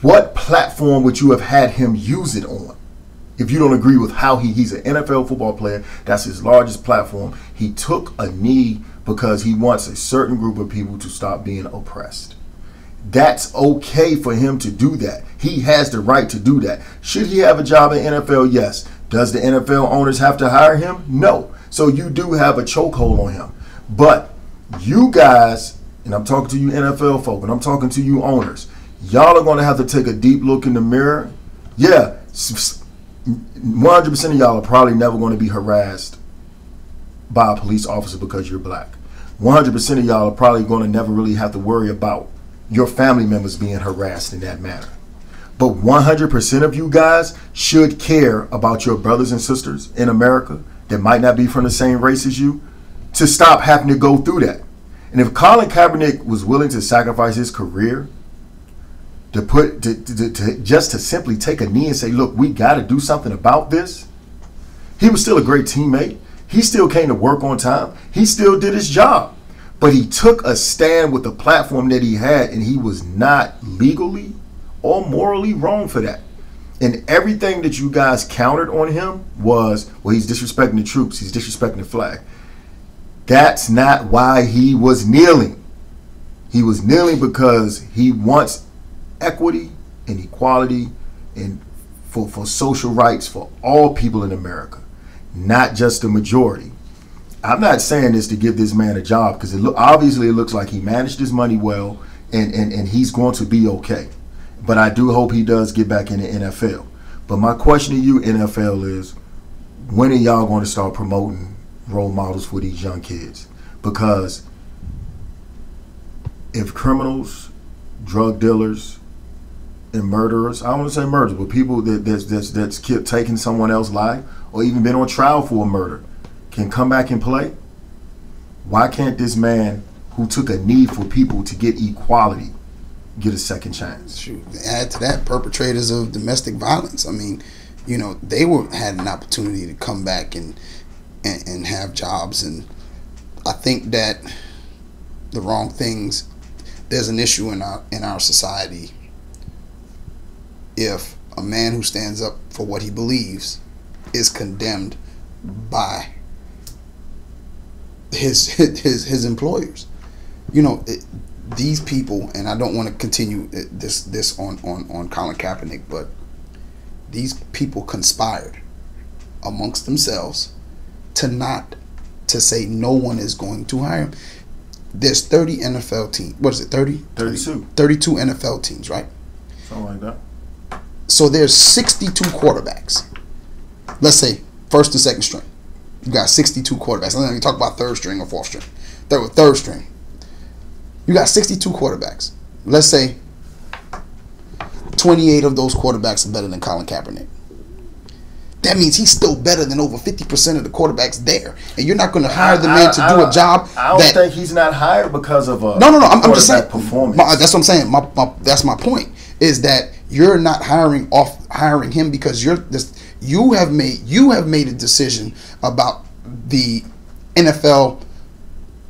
What platform would you have had him use it on? If you don't agree with how he's an NFL football player, that's his largest platform. He took a knee because he wants a certain group of people to stop being oppressed. That's okay for him to do that. He has the right to do that. Should he have a job in NFL? Yes. Does the NFL owners have to hire him? No. So you do have a chokehold on him. But you guys, and I'm talking to you NFL folk, and I'm talking to you owners, y'all are going to have to take a deep look in the mirror. Yeah, 100% of y'all are probably never going to be harassed by a police officer because you're black. 100% of y'all are probably going to never really have to worry about your family members being harassed in that manner. But 100% of you guys should care about your brothers and sisters in America that might not be from the same race as you to stop having to go through that. And if Colin Kaepernick was willing to sacrifice his career to simply take a knee and say, look, we got to do something about this, he was still a great teammate. He still came to work on time. He still did his job. But he took a stand with the platform that he had, and he was not legally or morally wrong for that. And everything that you guys countered on him was, well, he's disrespecting the troops. He's disrespecting the flag. That's not why he was kneeling. He was kneeling because he wants equity and equality and for social rights for all people in America, not just the majority. I'm not saying this to give this man a job because obviously it looks like he managed his money well and he's going to be okay. But I do hope he does get back in the NFL. But my question to you, NFL, is when are y'all going to start promoting role models for these young kids? Because if criminals, drug dealers, and murderers, I don't want to say murderers, but people that's taken someone else's life or even been on trial for a murder can come back and play, why can't this man who took a knee for people to get equality get a second chance? Shoot, add to that, perpetrators of domestic violence. I mean, you know, they had an opportunity to come back and have jobs, and I think that the wrong things. There's an issue in our society if a man who stands up for what he believes is condemned by his employers. You know, these people, and I don't want to continue this on Colin Kaepernick, but these people conspired amongst themselves to say no one is going to hire him. There's 30 NFL teams. What is it, 30? 32. 32 NFL teams, right? Something like that. So there's 62 quarterbacks. Let's say first and second string. You got 62 quarterbacks. I'm not even talk about third string or fourth string. Third string. You got 62 quarterbacks. Let's say 28 of those quarterbacks are better than Colin Kaepernick. That means he's still better than over 50% of the quarterbacks there. And you're not going to hire the man to do a job. I don't think he's not hired because of a no. I'm just saying performance. That's what I'm saying. That's my point. Is that you're not hiring him because you have made a decision about the NFL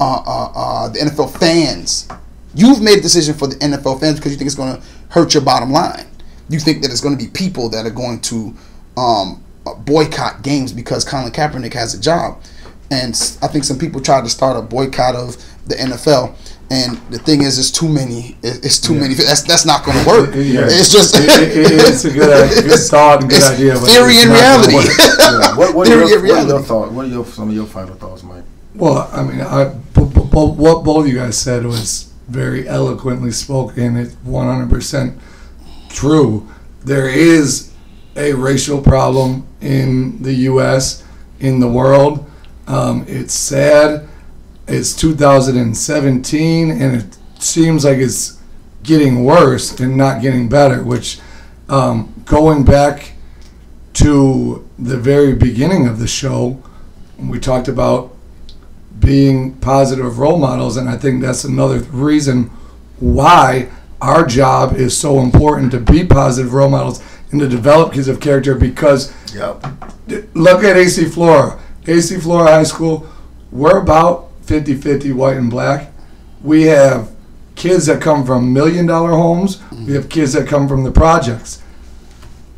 the NFL fans. You've made a decision for the NFL fans because you think it's going to hurt your bottom line. You think that it's going to be people that are going to boycott games because Colin Kaepernick has a job. And I think some people tried to start a boycott of the NFL. And the thing is, it's too many. It's too many. That's not going to work. It's just it's a good thought and good idea. Theory and reality. What are your thoughts? What are some of your final thoughts, Mike? Well, I mean, what both of you guys said was very eloquently spoken. It's 100% true. There is a racial problem in the U.S., in the world. It's sad. It's 2017, and it seems like it's getting worse and not getting better, which going back to the very beginning of the show, we talked about being positive role models, and I think that's another reason why our job is so important, to be positive role models and to develop kids of character, because look at AC Flora. AC Flora High School, we're about 50-50 white and black. We have kids that come from $1 million homes. We have kids that come from the projects.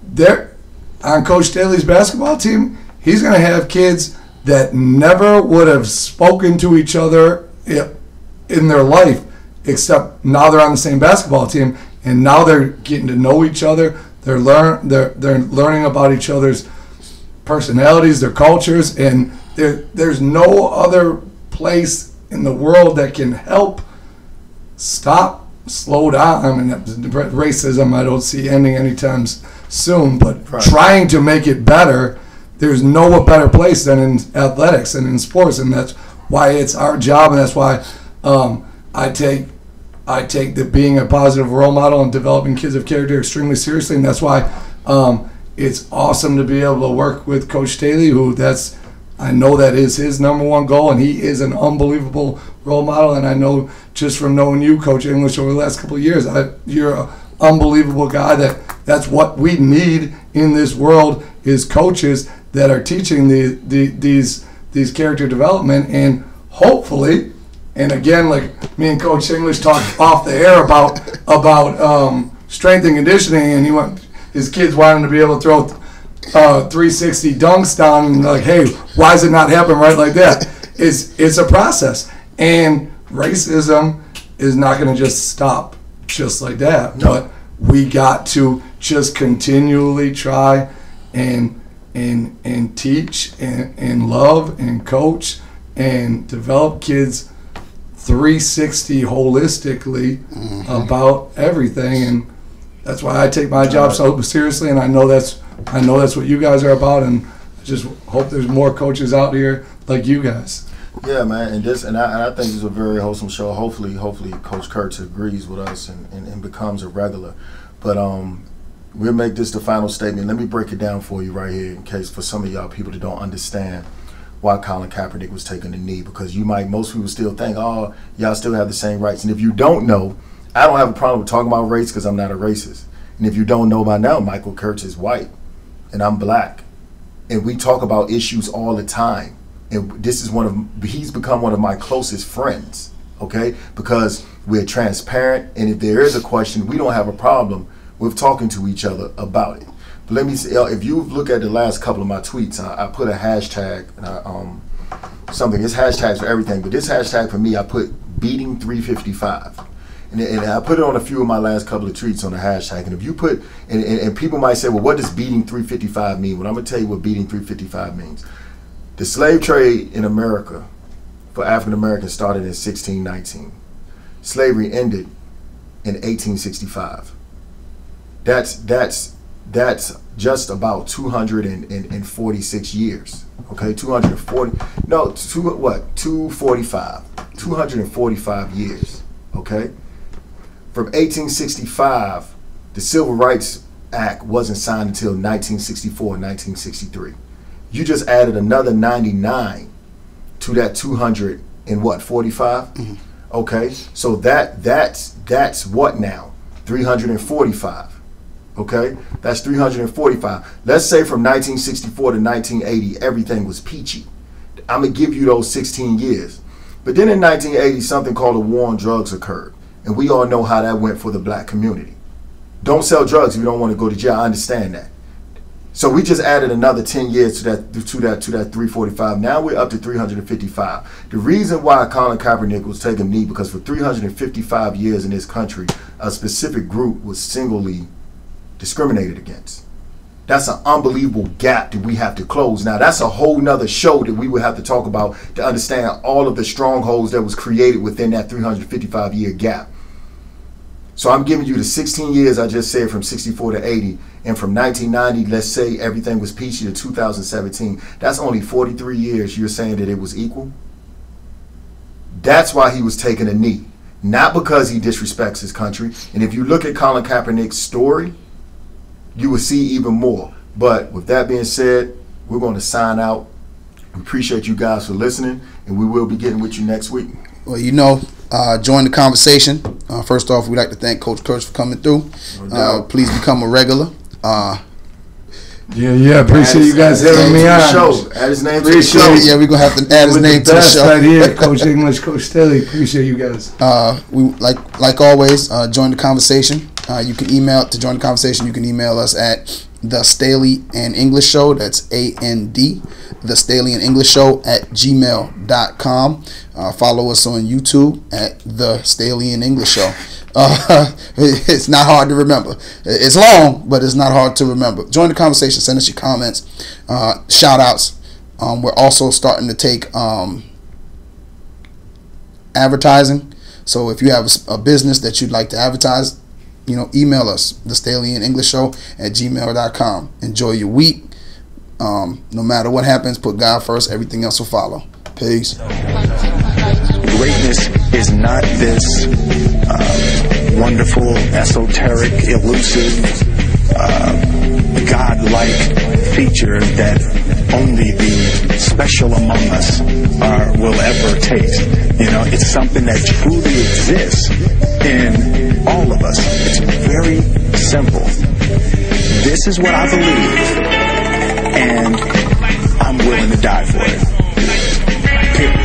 They're, on Coach Staley's basketball team, he's going to have kids that never would have spoken to each other in their life, except now they're on the same basketball team, and now they're getting to know each other. They're learning about each other's personalities, their cultures, and there's no other place in the world that can help slow down. I mean, racism I don't see ending anytime soon, but trying to make it better. There's no better place than in athletics and in sports, and that's why it's our job, and that's why I take the being a positive role model and developing kids of character extremely seriously, and that's why it's awesome to be able to work with Coach Staley, I know that is his number one goal, and he is an unbelievable role model. And I know just from knowing you, Coach English, over the last couple of years, you're an unbelievable guy. That's what we need in this world, is coaches that are teaching these character development, and hopefully, and again, like me and Coach English talked off the air about strength and conditioning, and his kids wanting to be able to throw 360 dunks down, and like, hey, why is it not happening right like that? It's a process, and racism is not going to just stop just like that. No. But we got to just continually try and teach and love and coach and develop kids 360 holistically about everything, and that's why I take my job so seriously, and I know that's what you guys are about, and I just hope there's more coaches out here like you guys. Yeah, man, and I think it's a very wholesome show. Hopefully Coach Kurtz agrees with us and becomes a regular. But we'll make this the final statement. Let me break it down for you right here, in case for some of y'all people that don't understand why Colin Kaepernick was taking the knee, because most people still think, oh, y'all still have the same rights. And if you don't know, I don't have a problem with talking about race, because I'm not a racist. And if you don't know by now, Micah Kurtz is white and I'm black, and we talk about issues all the time. And he's become one of my closest friends, okay? Because we're transparent, and if there is a question, we don't have a problem with talking to each other about it. But let me say, if you look at the last couple of my tweets, I put a hashtag, something. It's hashtags for everything, but this hashtag for me, I put beating 355. And I put it on a few of my last couple of tweets on the hashtag. And if you put, and people might say, well, what does beating 355 mean? Well, I'm going to tell you what beating 355 means. The slave trade in America for African Americans started in 1619. Slavery ended in 1865. That's just about 246 years. Okay, 245 years. Okay. From 1865, the Civil Rights Act wasn't signed until 1964, 1963. You just added another 99 to that 245? Mm-hmm. Okay, so that's what now? 345. Okay, that's 345. Let's say from 1964 to 1980, everything was peachy. I'm gonna give you those 16 years. But then in 1980, something called a war on drugs occurred. And we all know how that went for the black community. Don't sell drugs if you don't want to go to jail. I understand that. So we just added another 10 years to that 345. Now we're up to 355. The reason why Colin Kaepernick was taking a knee, because for 355 years in this country, a specific group was singly discriminated against. That's an unbelievable gap that we have to close. Now that's a whole nother show that we would have to talk about to understand all of the strongholds that was created within that 355 year gap. So I'm giving you the 16 years I just said, from 64 to 80, and from 1990, let's say everything was peachy, to 2017. That's only 43 years. You're saying that it was equal? That's why he was taking a knee, not because he disrespects his country. And if you look at Colin Kaepernick's story, you will see even more. But with that being said, we're going to sign out. We appreciate you guys for listening, and we will be getting with you next week. Well, join the conversation. First off, we'd like to thank Coach Kurtz for coming through. Please become a regular. Appreciate you guys having me on. Add his name to the show. Yeah, we're going to have to add his name to the show. Right here, Coach English, Coach Staley. Appreciate you guys. We like always, join the conversation. You can email to join the conversation. You can email us at the Staley and English Show. That's AND, the Staley and English Show @gmail.com. Follow us on YouTube at the Staley and English Show. It's not hard to remember. It's long, but it's not hard to remember. Join the conversation. Send us your comments, shout outs. We're also starting to take advertising. So if you have a business that you'd like to advertise, email us, the Staley and English Show @gmail.com. Enjoy your week. No matter what happens, put God first. Everything else will follow. Peace. Greatness is not this wonderful, esoteric, elusive, God-like feature that only the special among us will ever taste. It's something that truly exists in all of us. It's very simple. This is what I believe, and I'm willing to die for it. Period.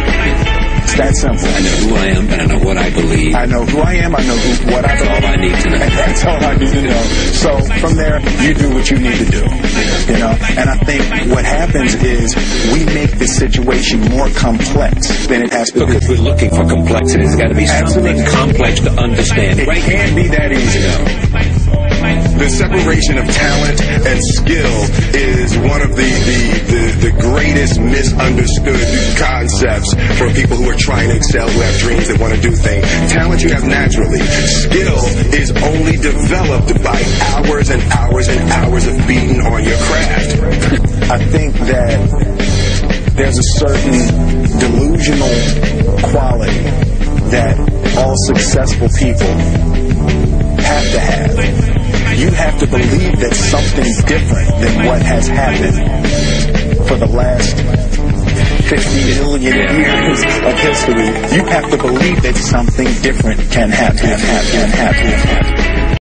It's that simple. I know who I am, and I know what I believe. I know who I am, I know what I believe. That's all I need to know. And that's all I need to know. So from there, you do what you need to do. And I think what happens is we make the situation more complex than it has to be. Because we're looking for complexity. There's got to be something complex to understand. It can't be that easy. The separation of talent and skill is one of the greatest misunderstood concepts for people who are trying to excel, who have dreams, that want to do things. Talent you have naturally. Skill is only developed by hours and hours and hours of beating on your craft. I think that there's a certain delusional quality that all successful people have to have. You have to believe that something different than what has happened for the last 50 million years of history. You have to believe that something different can happen.